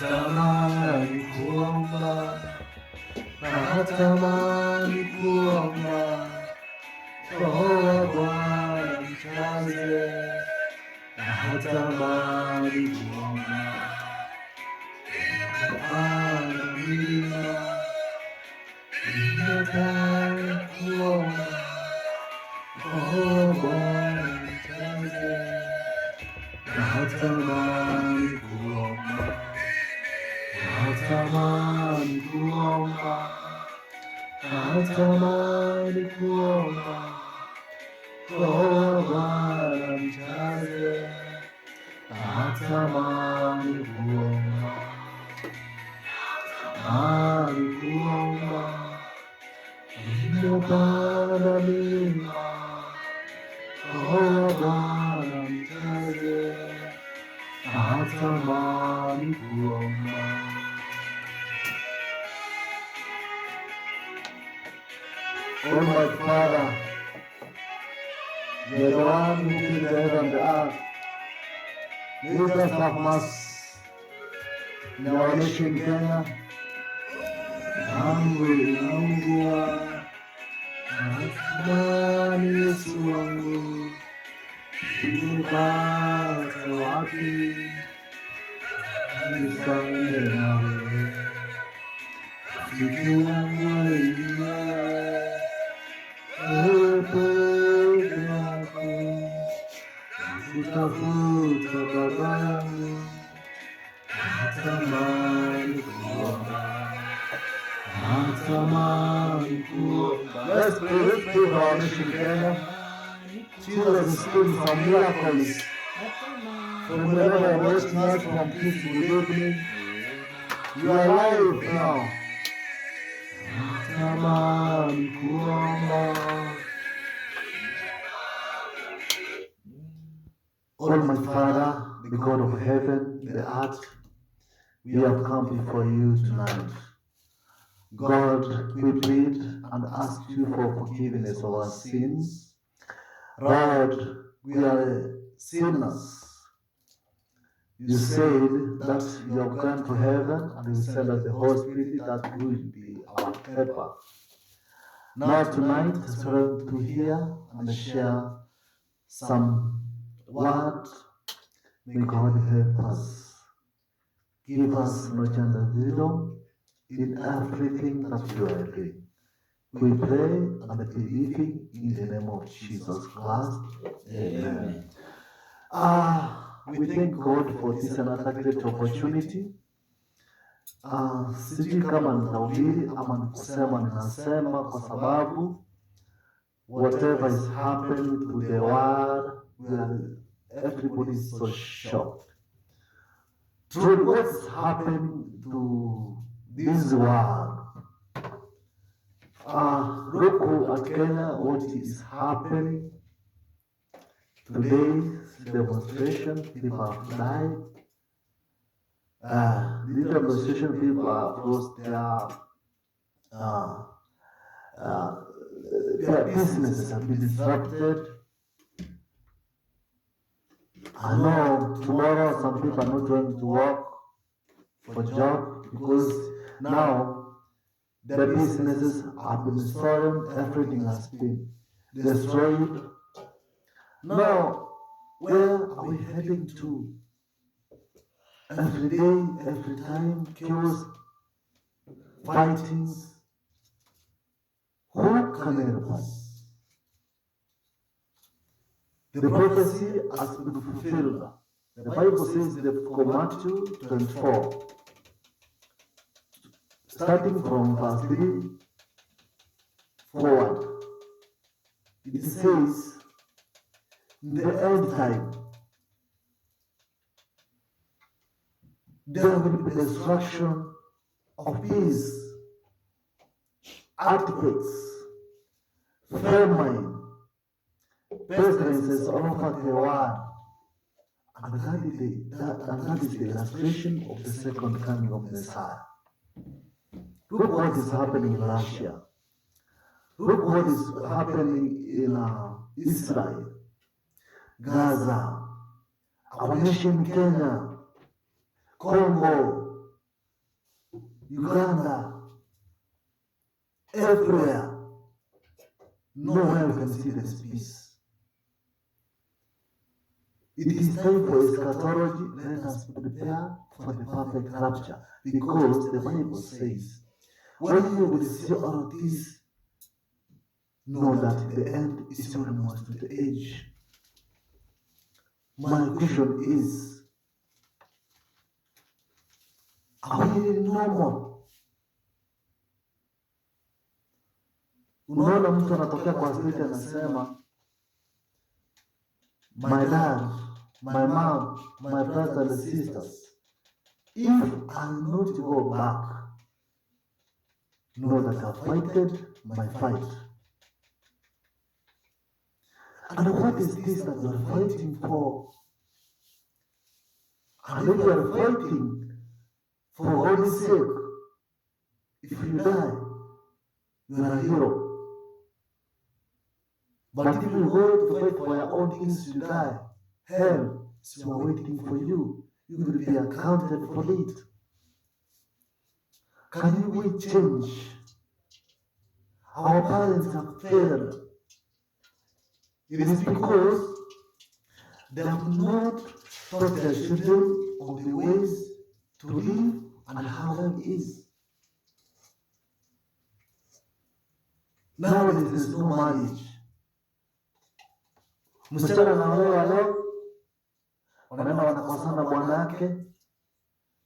natamani kuomba, natamani kuomba, Roho wa Bwana mjaze, natamani kuomba, kupanda milima, natamani kuomba, Roho wa Bwana mjaze, natamani kuomba, natamani kuomba, natamani kuomba, Roho wa Bwana mjaze, natamani kuomba, natamani kuomba, nimepanda milima, Roho wa Bwana mjaze, natamani kuomba. Oh my Father, you are the one who created the heaven and the earth. Let us have mercy in our nation Kenya. Mungu inaungua, natamani Yesu wangu, nipate wapi nifanye nawe, rafiki yangu wenyewe, wewe peke yako, nakutafuta Baba yangu, natamani kuomba, natamani kuomba. Let's pray for our nation Kenya. Jesus is doing some miracles. From wherever you're watching us from peaceful evening, you are alive now. Natamani kuomba. Almighty Father, the God of heaven, the earth, we have come before you tonight. God, we plead and ask you for forgiveness of our sins. Lord, we are sinners. You said that you have gone to heaven and you send us the Holy Spirit that will be our helper. Now tonight, as we are to hear and share some word, may God help us. Give us knowledge and wisdom in everything that we are doing. We pray and believing in the name of Jesus Christ. Amen. We thank God for this another great opportunity. Sijui kama nitahubiri ama nikusema ninasema, kwa sababu whatever is happening to the world, everybody is so shocked. Truly, what's happening to this world? Look at Kenya, what is happening. Today's demonstration, people have died. The demonstration, people have lost their businesses have been disrupted. I know tomorrow some people are not going to work for job because now the businesses have been stolen, everything has been destroyed. Now, where are we heading to? Every day, every time, chaos, fightings. Who can help us? The prophecy has been fulfilled. The Bible says in Matthew 24, starting from verse 3 forward, it says, in the end time, there will be destruction of peace, earthquakes, famine, pestilences all over the world, and that is the illustration of the second coming of Messiah. Look what is happening in Russia. Look what is happening in Israel, Gaza, our nation Kenya, Congo, Uganda, everywhere. Nowhere we can see this peace. It is time for eschatology. Let us prepare for the perfect rapture, because the Bible says, when you will see all of this, know that the end is almost to the edge. My question is, are we normal? Unaona mtu anatokea kwa street anasema, my dad, my mom, my brothers and sisters, if I will not go back, know that I've fighted my fight. And what is this that you are fighting for? And if you are fighting for God's sake, if you die, you are a hero. But if you go to fight for your own things, you die. Hell is waiting for you. You will be accounted for it. Can we change? Our parents have failed. It is because they have not taught their children of the ways to live and how life is. Nowadays there is no marriage. Msichana anaolewa leo, wanaenda wanakosana bwana yake,